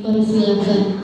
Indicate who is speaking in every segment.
Speaker 1: Persilakan.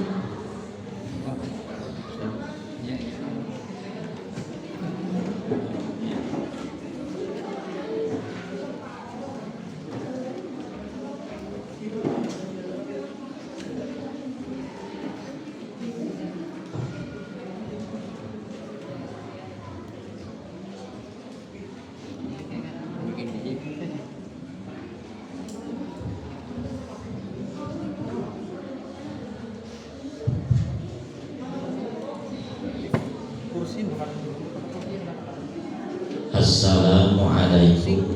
Speaker 2: Assalamualaikum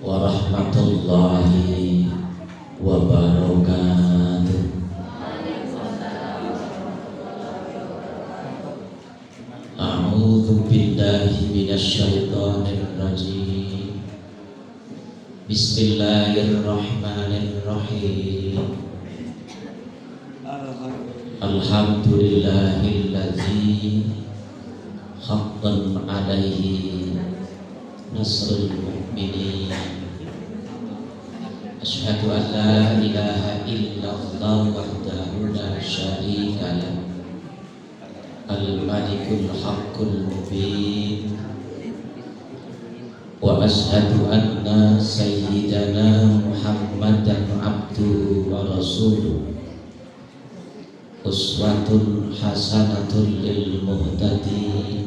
Speaker 2: warahmatullahi wabarakatuh. A'udzu billahi minasyaitonir rajim. Bismillahirrahmanirrahim. Alhamdulillahilladzi haqqan 'alaihi nasrul mu'minin. Asyhadu an la ilaha illallah wahdahu la syarika lah, al-malikul haqqul mubin. Wa asyhadu anna sayyidana Muhammadan abduhu wa rasuluh, uswatun hasanatun lil muhtadin.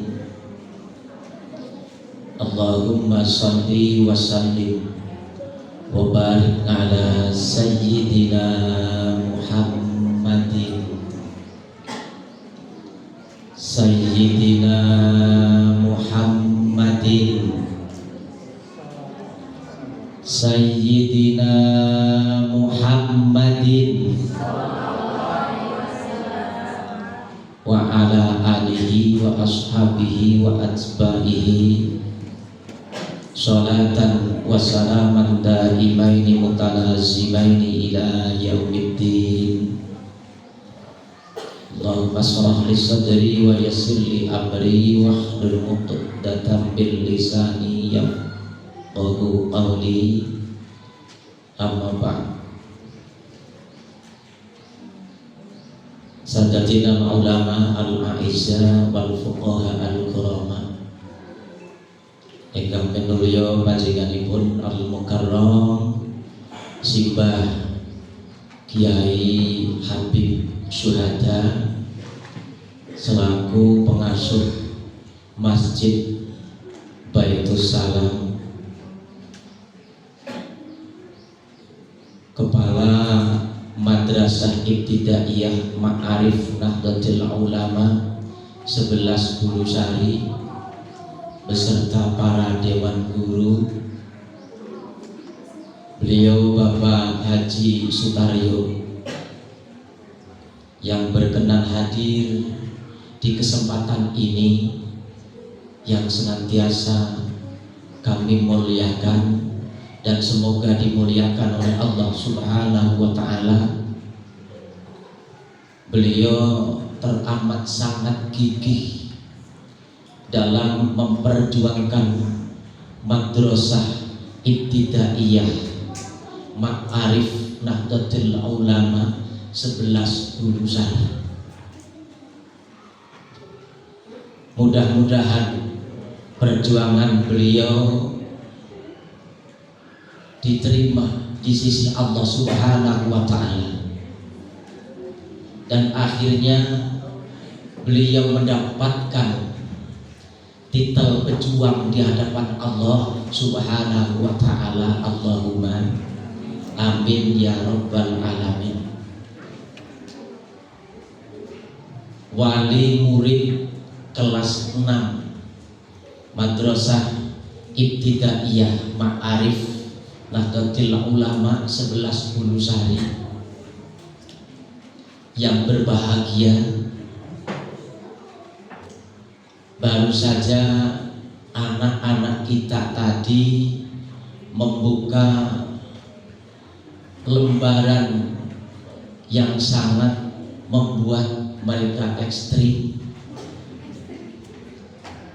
Speaker 2: Allahumma salli wa sallim wa barik ala sayyidina Muhammadin Sayyidina Muhammadin Sayyidina Muhammadin wa ala alihi wa ashabihi wa atba'ihi salatan wa salaman daimaini mutalazimaini ila yaumiddin. Allahumma shrah li sadri wa yassir li amri wahlul 'uqdatam min lisani yafqahu qawli. Amma ba'd. Sadatina ulama al-a'izza wal fuqaha al-kurama ingkang minulya panjenenganipun al-mukarram Simbah Kiai Habib Syuhada selaku pengasuh Masjid Baitus Salam, Kepala Madrasah Ibtidaiyah Ma'arif Nahdlatul Ulama 11 Bulusari beserta para dewan guru, beliau Bapak Haji Sutaryo yang berkenan hadir di kesempatan ini yang senantiasa kami muliakan dan semoga dimuliakan oleh Allah Subhanahu wa ta'ala. Beliau teramat sangat gigih dalam memperjuangkan Madrasah Ibtidaiyah Ma'arif Nahdlatul Ulama 11 Bulusari. Mudah-mudahan perjuangan beliau diterima di sisi Allah Subhanahu wa ta'ala, dan akhirnya beliau mendapatkan titel pejuang di hadapan Allah Subhanahu wa ta'ala. Allahumma amin ya rabbal alamin. Wali murid kelas 6 Madrasah Ibtidaiyah Ma'arif Nahdlatul Ulama 11 Bulusari yang berbahagia, baru saja anak-anak kita tadi membuka lembaran yang sangat membuat mereka ekstrim,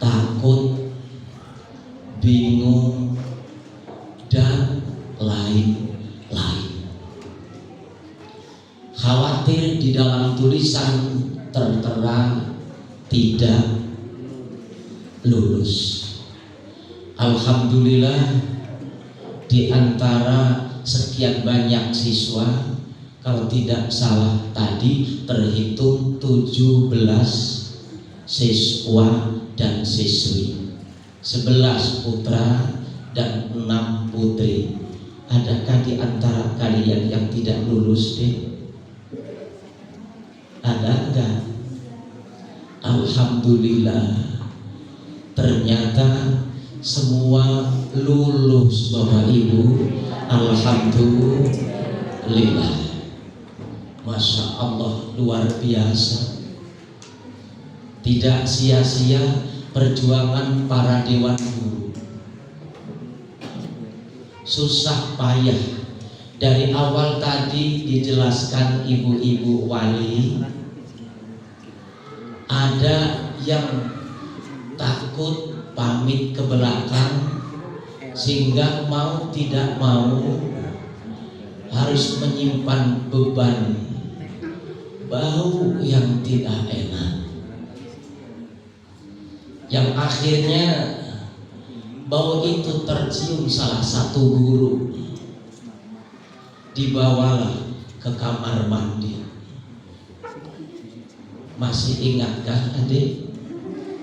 Speaker 2: takut, bingung, dan lain-lain. khawatir di dalam tulisan tertera tidak lulus. Alhamdulillah, di antara sekian banyak siswa, kalau tidak salah tadi terhitung 17 siswa dan siswi, 11 putra dan 6 putri. Adakah di antara kalian yang tidak lulus deh? Ada enggak? Alhamdulillah, ternyata semua lulus Bapak Ibu. Alhamdulillah, Masya Allah, luar biasa. Tidak sia-sia perjuangan para dewan guru. Susah payah. Dari awal tadi dijelaskan ibu-ibu wali, ada yang takut pamit ke belakang, sehingga mau tidak mau harus menyimpan beban bau yang tidak enak, yang akhirnya bau itu tercium salah satu guru. Dibawalah ke kamar mandi. Masih ingatkah adik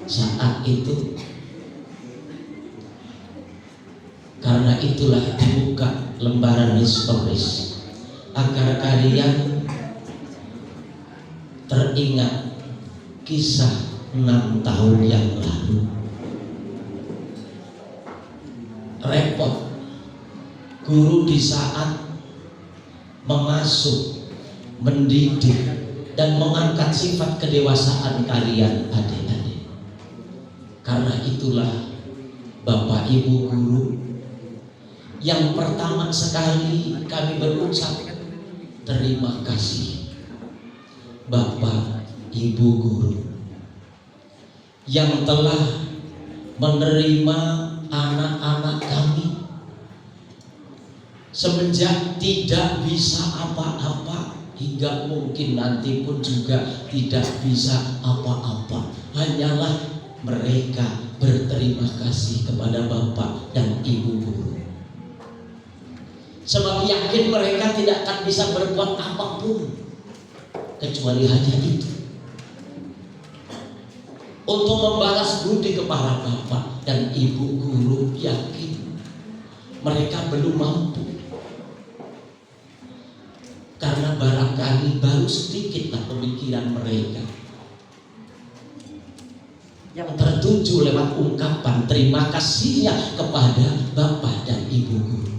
Speaker 2: saat itu? Karena itulah dibuka lembaran historis agar kalian teringat kisah 6 tahun yang lalu. Repot guru di saat mengasuh, mendidik, dan mengangkat sifat kedewasaan kalian adik-adik. Karena itulah Bapak Ibu guru, yang pertama sekali kami berucap terima kasih Bapak Ibu guru yang telah menerima anak-anak kami semenjak tidak bisa apa-apa hingga mungkin nanti pun juga tidak bisa apa-apa. Hanyalah mereka berterima kasih kepada Bapak dan Ibu guru, sebab yakin mereka tidak akan bisa berbuat apapun kecuali hanya itu, untuk membalas budi kepada Bapak dan Ibu guru. Yakin mereka belum mampu, karena barangkali baru sedikitlah pemikiran mereka yang tertuju lewat ungkapan terima kasihnya kepada Bapak dan Ibu guru.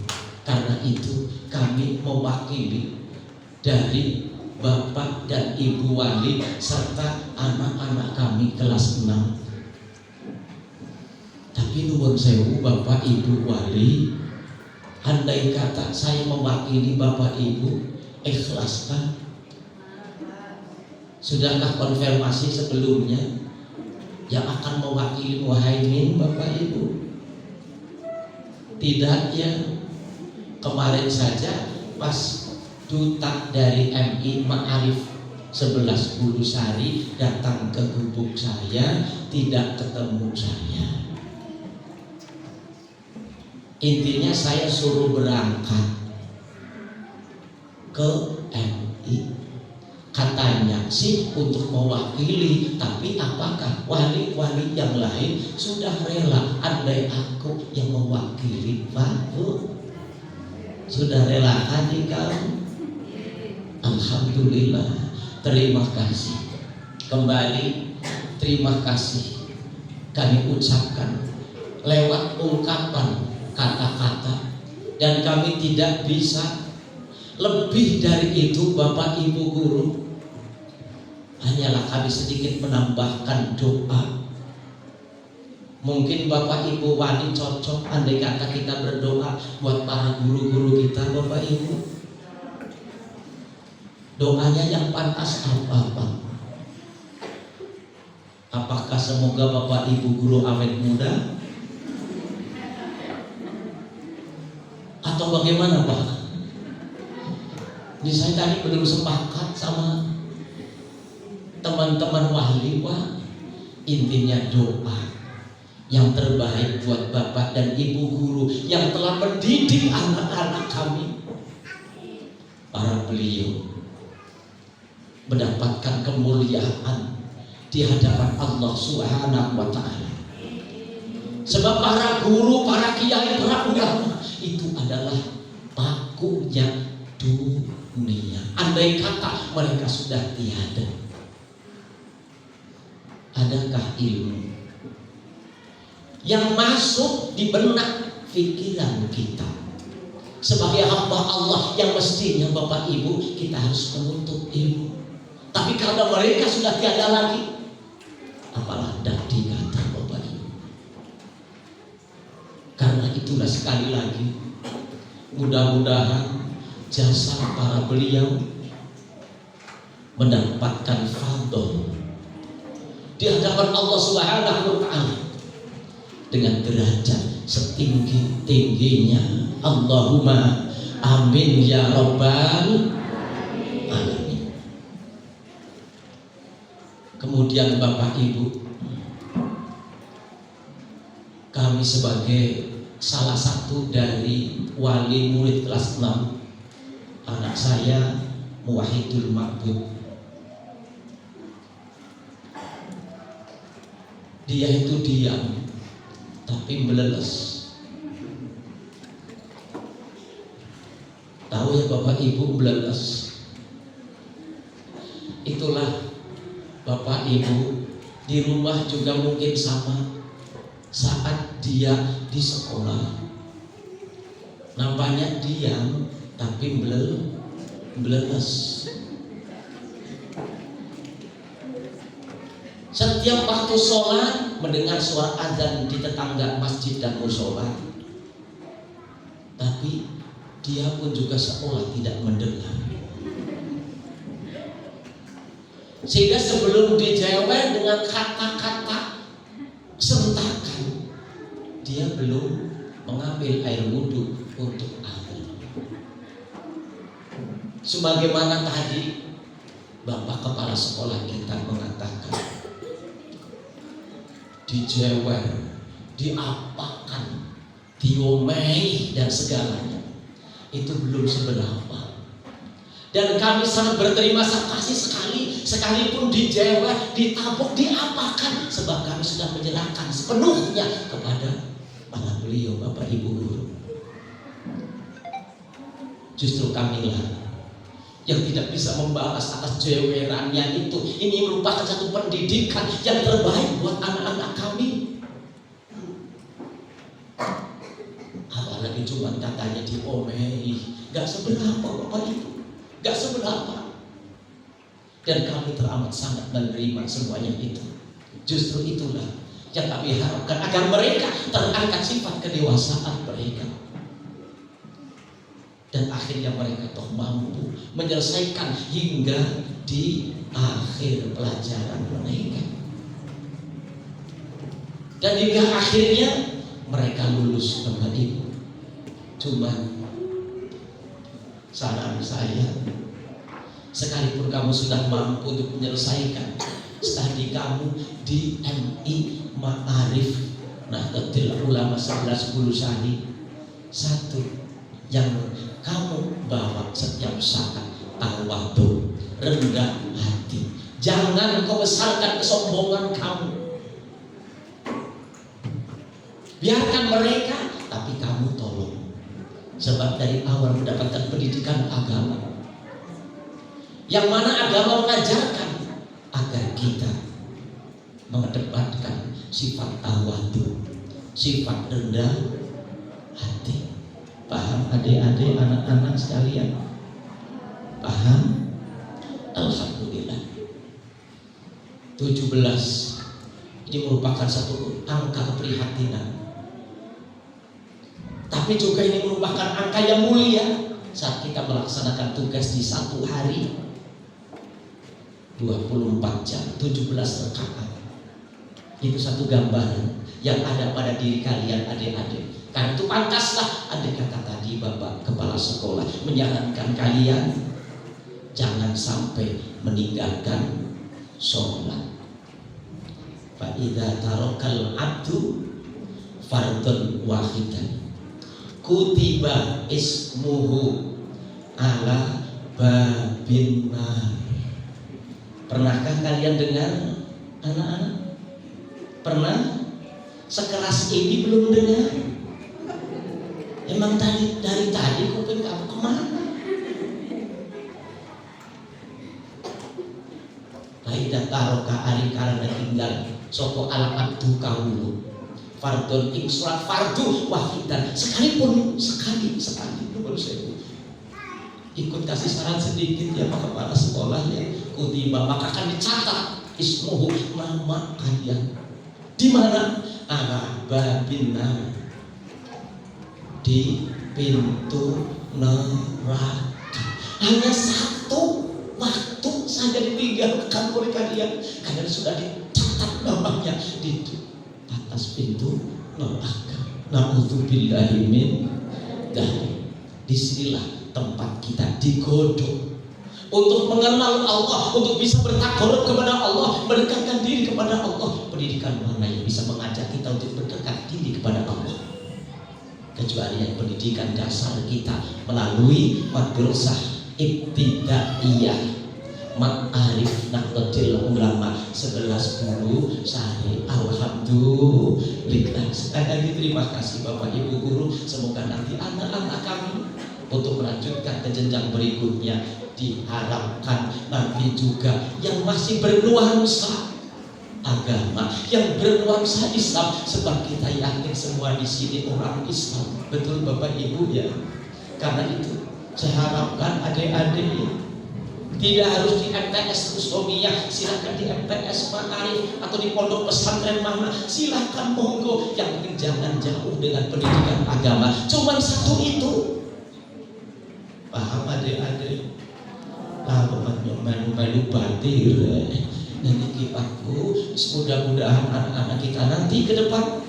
Speaker 2: Karena itu kami mewakili dari Bapak dan Ibu wali serta anak-anak kami kelas 6. Tapi nuwun sewu Bapak Ibu wali, andai kata saya mewakili Bapak Ibu, ikhlas kan? Sudahkah konfirmasi sebelumnya yang akan mewakili Muhaimin Bapak Ibu? Tidak ya. Kemarin saja pas duta dari MI Ma'arif 11 Bulusari datang ke gubuk saya, tidak ketemu saya. Intinya saya suruh berangkat ke MI, katanya sih untuk mewakili, tapi apakah wali-wali yang lain sudah rela? Andai aku yang mewakili, Pak, sudah rela adik kamu? Alhamdulillah, terima kasih. Kembali terima kasih kami ucapkan lewat ungkapan kata-kata, dan kami tidak bisa lebih dari itu Bapak Ibu guru. Hanyalah kami sedikit menambahkan doa. Mungkin Bapak Ibu wali cocok andai kata kita berdoa buat para guru-guru kita. Bapak Ibu, doanya yang pantas apa Pak? Apakah semoga Bapak Ibu guru awet muda? Atau bagaimana Pak? Ini saya tadi belum sepakat teman-teman wahliwa, intinya doa yang terbaik buat Bapak dan Ibu guru yang telah mendidik anak-anak kami. Para beliau mendapatkan kemuliaan di hadapan Allah Subhanahu wa Ta'ala. Sebab para guru, para kiai, para ulama itu adalah pakunya dunia. Andai kata mereka sudah tiada, adakah ilmu yang masuk di benak pikiran kita sebagai hamba Allah yang mestinya Bapak Ibu kita harus menuntut ilmu? Tapi karena mereka sudah tiada lagi, apalah dadi kata Bapak Ibu. Karena itulah sekali lagi, mudah-mudahan jasa para beliau mendapatkan fadl di hadapan Allah Subhanahu wa Ta'ala dengan derajat setinggi-tingginya. Allahumma amin ya rabbal alamin. Kemudian Bapak Ibu, kami sebagai salah satu dari wali murid kelas 6, anak saya Muwahhidul Ma'bud, dia itu diam tapi meleles. Tahu ya Bapak Ibu, meleles. Itulah Bapak Ibu di rumah juga mungkin sama. Saat dia di sekolah nampaknya diam tapi meleles. Setiap waktu sholat mendengar suara azan di tetangga masjid dan mushola, tapi dia pun juga seolah tidak mendengar. Sehingga sebelum dijawab dengan kata-kata sentakan, dia belum mengambil air wudhu untuk azan. Sebagaimana tadi Bapak Kepala Sekolah kita mengatakan, dijewer, diapakan, diomei dan segalanya, itu belum seberapa. Dan kami sangat berterima kasih sekali, sekalipun dijewer, ditabuk, diapakan, sebab kami sudah menyerahkan sepenuhnya kepada para beliau Bapak Ibu guru. Justru kamilah yang tidak bisa membalas atas jewerannya itu. Ini merupakan satu pendidikan yang terbaik buat anak-anak kami. Apalagi cuma katanya diomei, gak seberapa Bapak Ibu, gak seberapa. Dan kami teramat sangat menerima semuanya itu. Justru itulah yang kami harapkan, agar mereka terangkat sifat kedewasaan mereka. Dan akhirnya mereka toh mampu menyelesaikan hingga di akhir pelajaran mereka. Dan hingga akhirnya mereka lulus Bapak Ibu. Cuman saran saya, sekalipun kamu sudah mampu untuk menyelesaikan studi kamu di MI Ma'arif Nahdlatul Ulama 11 Syahid, satu yang kamu bawa setiap saat, tawadhu, rendah hati. Jangan kau besarkan kesombongan kamu. Biarkan mereka, tapi kamu tolong. Sebab dari awal mendapatkan pendidikan agama, yang mana agama mengajarkan agar kita mengedepankan sifat tawadhu, sifat rendah hati. Paham adik-adik, anak-anak sekalian? Paham? Alhamdulillah. 17 ini merupakan satu angka keprihatinan, tapi juga ini merupakan angka yang mulia saat kita melaksanakan tugas di satu hari 24 jam 17 rakaat. Itu satu gambaran yang ada pada diri kalian adik-adik. Karena itu pantaslah andai kata tadi Bapak Kepala Sekolah menyarankan kalian jangan sampai meninggalkan sholat. Fa idza tarakal abdu fardun wahidan kutiba ismuhu ala babin nar. Pernahkah kalian dengar anak-anak? Pernah? Sekeras ini belum dengar? Emang dari tadi kuping kamu kemana? Faidah taroka ari karena tinggal soko ala abdu kaulu fardun ing surat fardu wahidan sekalipun sekali itu baru saya ikut kasih saran sedikit ya Pak Kepala Sekolahnya kutiba maka akan dicatat ismuhu nama kalian di mana ala babina di pintu neraka. Hanya satu waktu saja ditinggalkan oleh kalian karena sudah dicatat namanya di atas pintu neraka. Na'udzubillahi min dzalik. Disinilah tempat kita digodok untuk mengenal Allah, untuk bisa bertakarub kepada Allah, mendekatkan diri kepada Allah. Pendidikan mana yang bisa mengajak kita untuk berdekat diri kepada Allah kecuali yang pendidikan dasar kita melalui madrasah ibtidaiyah Ma'arif Nahdlatul Ulama 11 guru sehari. Alhamdulillah. Sekali lagi terima kasih Bapak Ibu guru. Semoga nanti anak-anak kami untuk melanjutkan ke jenjang berikutnya diharapkan nanti juga yang masih bernuansa agama, yang bernuansa Islam, sebab kita yakin semua di sini orang Islam. Betul Bapak Ibu ya. Karena itu saya harapkan adik-adik tidak harus di MTS Kustomiyah, silakan di MTS Ma'arif atau di pondok pesantren mana, silakan monggo. Yang penting jangan jauh dengan pendidikan agama. Cuman satu itu. Paham adik-adik? Melu batir. Dan aku mudah-mudahan anak-anak kita nanti ke depan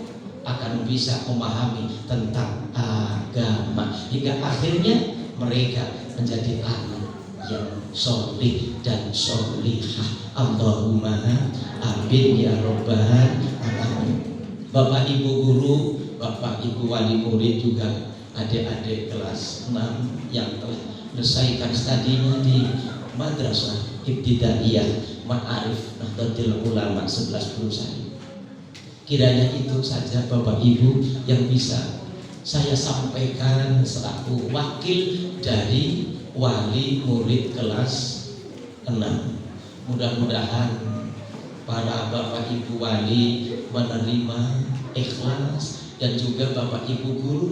Speaker 2: akan bisa memahami tentang agama hingga akhirnya mereka menjadi anak yang solih dan solihah. Allahumma amin ya robbal alamin. Bapak Ibu guru, Bapak Ibu wali murid juga adik-adik kelas 6 yang telah menyelesaikan studinya di Madrasah Ibtidaiyah Ma'arif Nahdlatul Ulama 11 Brusari. Kiranya itu saja Bapak Ibu yang bisa saya sampaikan selaku wakil dari wali murid kelas 6. Mudah-mudahan para Bapak Ibu wali menerima ikhlas dan juga Bapak Ibu guru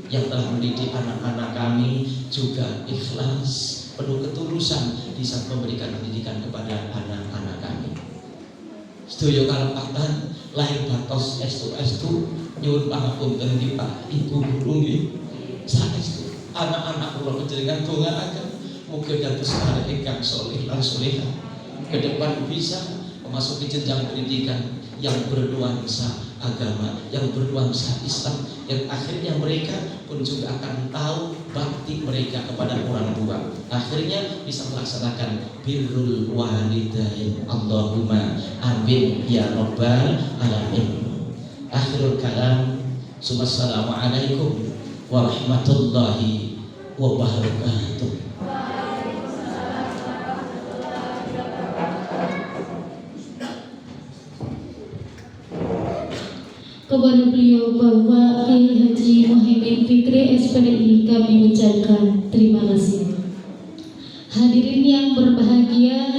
Speaker 2: yang telah mendidik anak-anak kami juga ikhlas, penuh ketulusan di saat memberikan pendidikan kepada anak-anak kami. Sedaya kalempatan lahir batos estu nyuwun pangapunten nggih Pak Ibu guru nggih. Saestu anak-anak kula panjenengan dongaaken muga dados arek ingkang saleh lan salehah ke depan bisa memasuki jenjang pendidikan yang bernuansa agama, yang bernuansa Islam, yang akhirnya mereka pun juga akan tahu bakti mereka kepada orang tua. Akhirnya bisa melaksanakan birrul walidain. Allahumma amin ya rabbal alamin. Akhirul kalam. Assalamualaikum warahmatullahi wabarakatuh.
Speaker 1: Kepada beliau Bapak Kiai Haji Muhyiddin Fikri SPDI kami ucapkan terima kasih. Hadirin yang berbahagia,